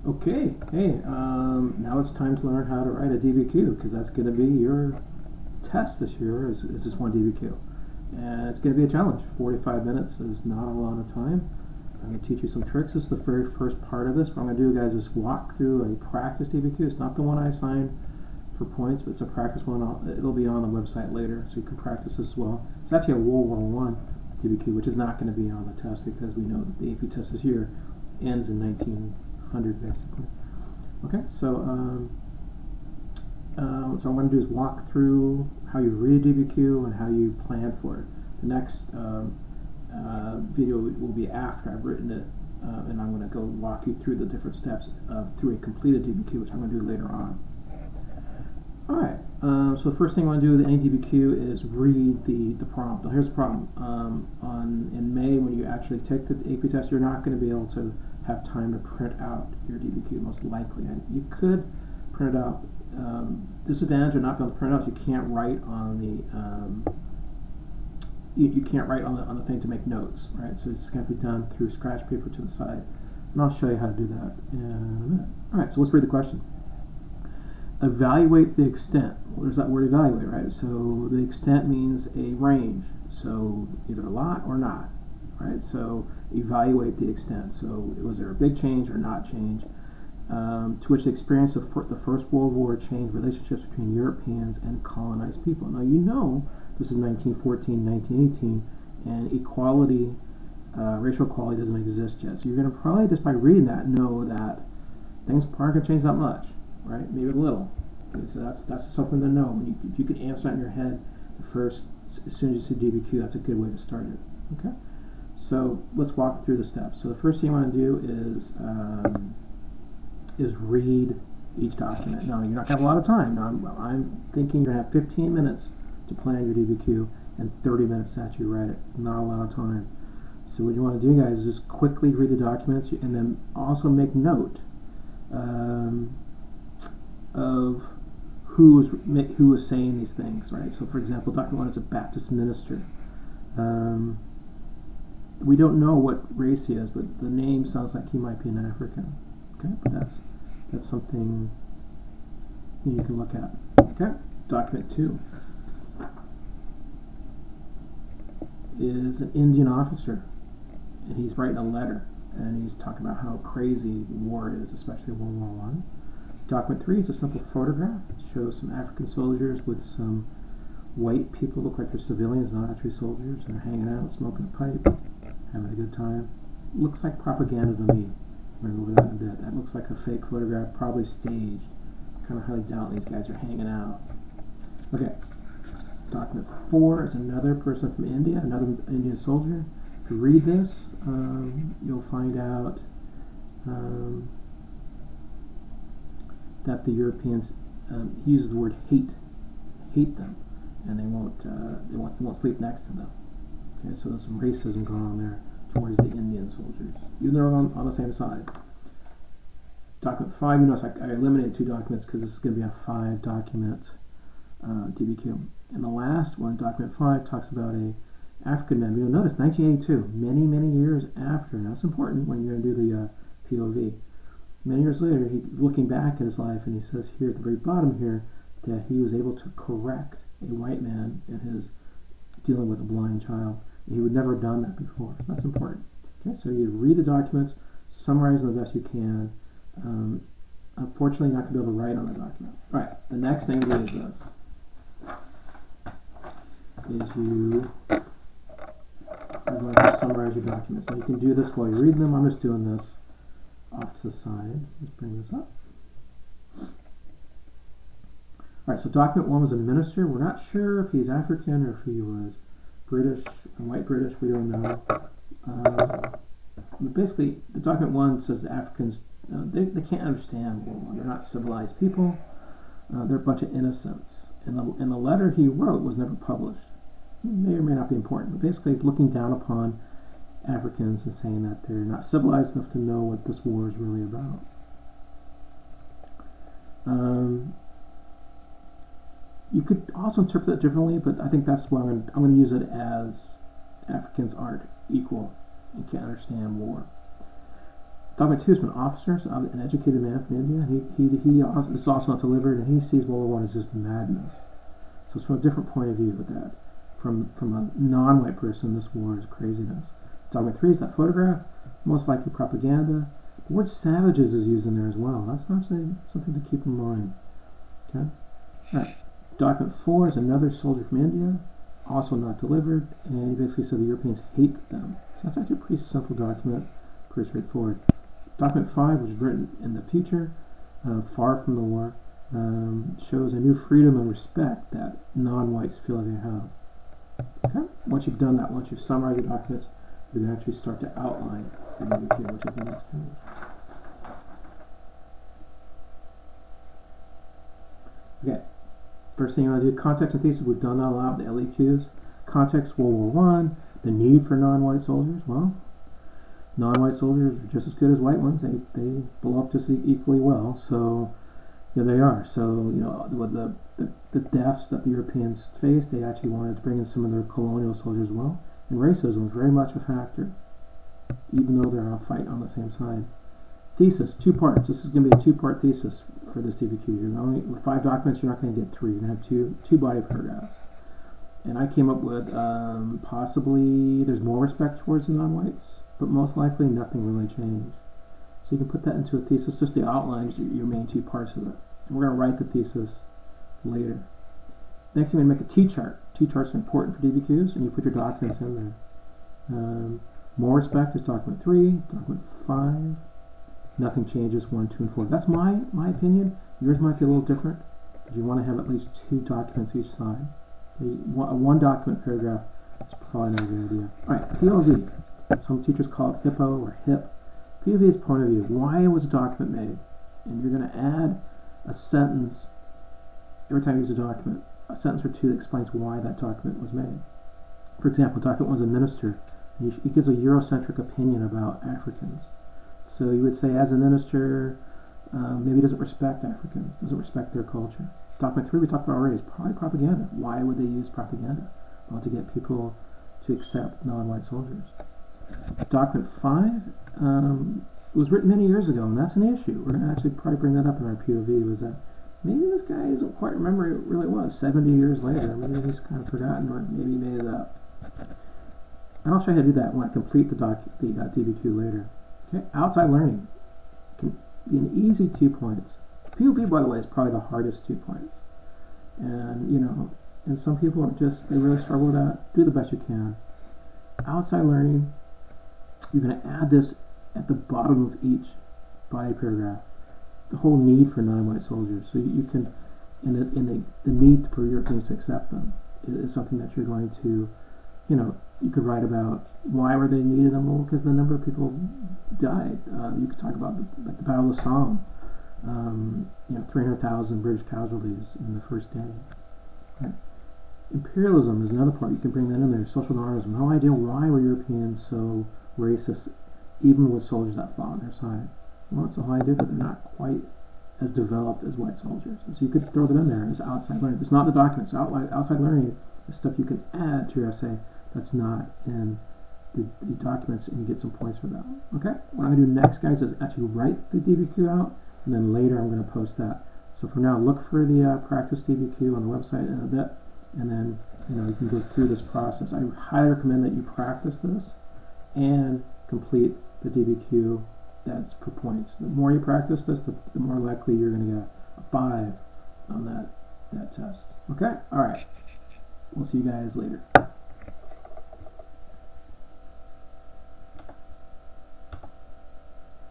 Okay, hey, now it's time to learn how to write a DBQ, because that's going to be your test this year, is this one DBQ. And it's going to be a challenge. 45 minutes is not a lot of time. I'm going to teach you some tricks. This is the very first part of this. What I'm going to do, guys, is walk through a practice DBQ. It's not the one I assigned for points, but it's a practice one. It'll be on the website later, so you can practice as well. It's actually a World War I DBQ, which is not going to be on the test because we know that the AP test this year ends in 1900, basically. Okay, so what I'm going to do is walk through how you read DBQ and how you plan for it. The next video will be after I've written it, and I'm going to go walk you through the different steps through a completed DBQ, which I'm going to do later on. Alright, so the first thing I want to do with any DBQ is read the prompt. Now here's the problem. In May, when you actually take the AP test, you're not going to be able to have time to print out your DBQ, most likely. And you could print it out. Disadvantage of not being able to print it out, you can't write on the you can't write on the thing to make notes, right? So it's going to be done through scratch paper to the side, and I'll show you how to do that in a minute. All right, so let's read the question. Evaluate the extent. Well, there's that word evaluate, right? So the extent means a range, so either a lot or not, right? So evaluate the extent. So was there a big change or not change? To which the experience of the First World War changed relationships between Europeans and colonized people. Now you know this is 1914, 1918, and equality, racial equality doesn't exist yet. So you're going to probably, just by reading that, know that things aren't going to change that much, right? Maybe a little. Okay, so that's something to know. If you can answer that in your head first, as soon as you see DBQ, that's a good way to start it. Okay. So let's walk through the steps. So the first thing you want to do is read each document. Now you're not going to have a lot of time. Now I'm thinking you're going to have 15 minutes to plan your DBQ and 30 minutes to actually write it. Not a lot of time. So what you want to do, guys, is just quickly read the documents and then also make note of who is saying these things, right? So for example, document 1 is a Baptist minister. We don't know what race he is, but the name sounds like he might be an African. Okay, but that's something you can look at. Okay, document 2 is an Indian officer, and he's writing a letter, and he's talking about how crazy war is, especially World War I. Document 3 is a simple photograph. It shows some African soldiers with some white people, look like they're civilians, not actually soldiers, and they're hanging out, smoking a pipe, having a good time. Looks like propaganda to me. We're going to go over that in a bit. That looks like a fake photograph, probably staged. Kind of highly doubt these guys are hanging out. Okay. Document 4 is another person from India, another Indian soldier. If you read this, you'll find out that the Europeans, he uses the word hate them, and they won't sleep next to them. Okay, so there's some racism going on there towards the Indian soldiers, even though they're on the same side. Document 5, you notice I eliminated 2 documents because this is going to be a 5-document DBQ. And the last one, document 5, talks about a African man. You'll notice 1982, many years after. Now that's important when you're going to do the POV. Many years later, he's looking back at his life, and he says here at the very bottom here that he was able to correct a white man in his dealing with a blind child. He would never have done that before. That's important. Okay, so you read the documents, summarize them the best you can. Unfortunately, you're not going to be able to write on the document. All right, the next thing is this. You are going to summarize your documents. Now you can do this while you read them. I'm just doing this off to the side. Let's bring this up. Alright, so document 1 was a minister. We're not sure if he's African or if he was British, white British, we don't know. But basically, the document 1 says the Africans, they can't understand war. They're not civilized people. They're a bunch of innocents. And the letter he wrote was never published. It may or may not be important, but basically he's looking down upon Africans and saying that they're not civilized enough to know what this war is really about. You could also interpret it differently, but I think that's why I'm going to use it as Africans aren't equal and can't understand war. Document 2 is from an officer, so an educated man from India. He also, this is also not delivered, and he sees World War I as just madness. So it's from a different point of view with that. From a non-white person, this war is craziness. Document 3 is that photograph, most likely propaganda. The word savages is used in there as well. That's actually something to keep in mind. Okay? Alright. Document 4 is another soldier from India, also not delivered, and he basically said the Europeans hate them. So that's actually a pretty simple document, pretty straightforward. Document 5 was written in the future, far from the war, shows a new freedom and respect that non-whites feel they have. Okay? Once you've done that, once you've summarized your documents, you can actually start to outline the DBQ, which is the next page. Okay, first thing you want to do, context and thesis. We've done that a lot, the LEQs. Context, World War I, the need for non-white soldiers. Well, non-white soldiers are just as good as white ones. They blow up just equally well. So, yeah, they are. So, you know, with the deaths that the Europeans faced, they actually wanted to bring in some of their colonial soldiers as well. And racism was very much a factor, even though they're all fighting on the same side. Thesis, 2 parts. This is going to be a 2-part thesis for this DBQ. You're only, with 5 documents, you're not going to get 3. You're going to have two body paragraphs. And I came up with possibly there's more respect towards the non-whites, but most likely nothing really changed. So you can put that into a thesis, just the outlines, your main 2 parts of it. And we're going to write the thesis later. Next, you're going to make a T-chart. T-charts are important for DBQs, and you put your documents in there. More respect is document 3, document 5. Nothing changes 1, 2, and 4. That's my opinion. Yours might be a little different, but you want to have at least 2 documents each side. Okay, a 1 document paragraph is probably not a good idea. Alright, POV. Some teachers call it HIPPO or HIP. POV is point of view. Why was a document made? And you're going to add a sentence every time you use a document. A sentence or 2 that explains why that document was made. For example, document 1 is a minister. He gives a Eurocentric opinion about Africans. So you would say, as a minister, maybe doesn't respect Africans, doesn't respect their culture. Document 3 we talked about already is probably propaganda. Why would they use propaganda? Well, to get people to accept non-white soldiers. Document 5 was written many years ago, and that's an issue. We're going to actually probably bring that up in our POV, was that maybe this guy doesn't quite remember it really was 70 years later. Maybe he's kind of forgotten, or maybe he made it up. And I'll show you how to do that when I complete the DBQ later. Okay, outside learning can be an easy 2 points. POV, by the way, is probably the hardest 2 points. And, you know, and some people are just, they really struggle with that. Do the best you can. Outside learning, you're going to add this at the bottom of each body paragraph. The whole need for non-white soldiers. So you can, the need for Europeans to accept them is something that you're going to, you know, you could write about why were they needed them? Well, because the number of people died. You could talk about the Battle of the Somme. You know, 300,000 British casualties in the first day. Right. Imperialism is another part. You can bring that in there. Social Darwinism. No idea why were Europeans so racist, even with soldiers that fought on their side. Well, that's the whole idea, but they're not quite as developed as white soldiers. And so you could throw that in there as outside learning. It's not the documents. Outside learning is stuff you can add to your essay that's not in the documents, and you get some points for that. Okay? What I'm going to do next, guys, is actually write the DBQ out, and then later I'm going to post that. So for now, look for the practice DBQ on the website in a bit, and then you can go through this process. I highly recommend that you practice this and complete the DBQ that's per points. The more you practice this, the more likely you're going to get a 5 on that test. Okay? All right. We'll see you guys later.